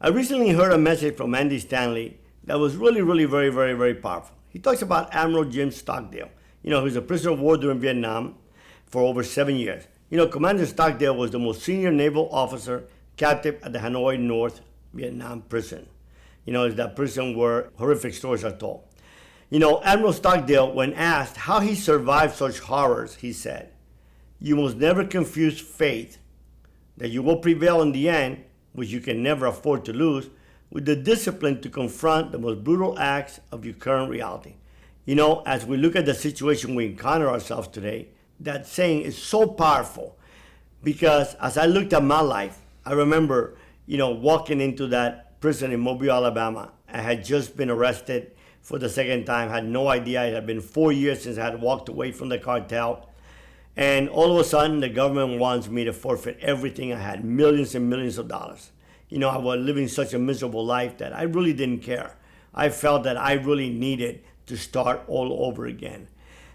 I recently heard a message from Andy Stanley that was really very powerful. He talks about Admiral Jim Stockdale. He was a prisoner of war during Vietnam for over 7 years. Commander Stockdale was the most senior naval officer captive at the Hanoi North Vietnam prison. It's that prison where horrific stories are told. Admiral Stockdale, when asked how he survived such horrors, he said, "You must never confuse faith that you will prevail in the end, which you can never afford to lose, with the discipline to confront the most brutal acts of your current reality." As we look at the situation we encounter ourselves today, that saying is so powerful because as I looked at my life, I remember, walking into that prison in Mobile, Alabama. I had just been arrested for the second time, had no idea. It had been 4 years since I had walked away from the cartel. And all of a sudden, the government wants me to forfeit everything I had, millions and millions of dollars. I was living such a miserable life that I really didn't care. I felt that I really needed to start all over again.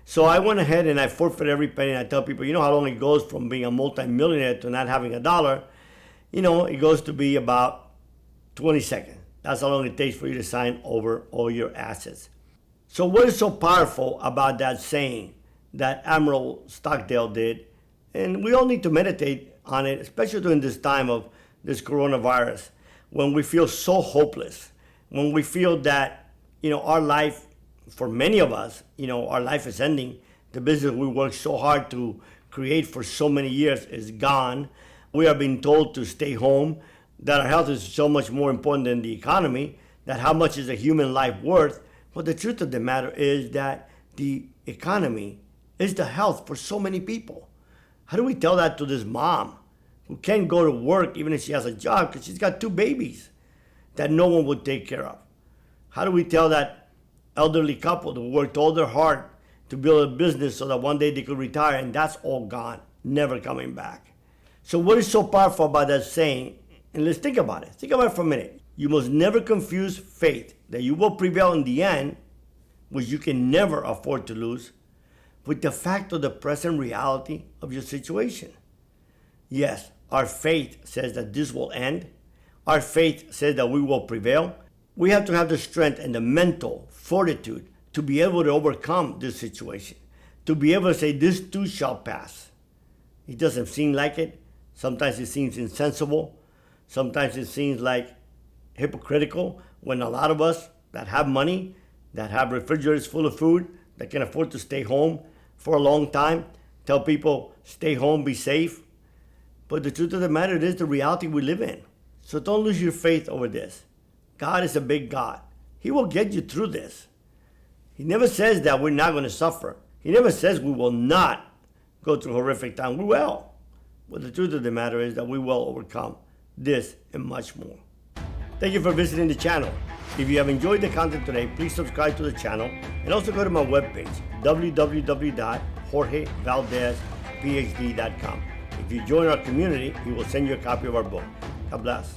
So I went ahead and I forfeit every penny. And I tell people, how long it goes from being a multimillionaire to not having a dollar? It goes to be about 20 seconds. That's how long it takes for you to sign over all your assets. So what is so powerful about that saying that Admiral Stockdale did? And we all need to meditate on it, especially during this time of this coronavirus, when we feel so hopeless, when we feel that, our life, for many of us, our life is ending. The business we worked so hard to create for so many years is gone. We are being told to stay home, that our health is so much more important than the economy, that how much is a human life worth. But the truth of the matter is that the economy is the health for so many people. How do we tell that to this mom who can't go to work even if she has a job because she's got 2 babies that no one would take care of? How do we tell that elderly couple who worked all their heart to build a business so that one day they could retire and that's all gone, never coming back? So what is so powerful about that saying? And let's think about it. Think about it for a minute. You must never confuse faith that you will prevail in the end, which you can never afford to lose, with the fact of the present reality of your situation. Yes, our faith says that this will end. Our faith says that we will prevail. We have to have the strength and the mental fortitude to be able to overcome this situation, to be able to say, this too shall pass. It doesn't seem like it. Sometimes it seems insensible. Sometimes it seems like hypocritical when a lot of us that have money, that have refrigerators full of food, that can afford to stay home for a long time, tell people, stay home, be safe. But the truth of the matter is the reality we live in. So don't lose your faith over this. God is a big God. He will get you through this. He never says that we're not going to suffer. He never says we will not go through horrific time. We will. But the truth of the matter is that we will overcome this and much more. Thank you for visiting the channel. If you have enjoyed the content today, please subscribe to the channel and also go to my webpage, www.jorgevaldesphd.com. If you join our community, we will send you a copy of our book. God bless.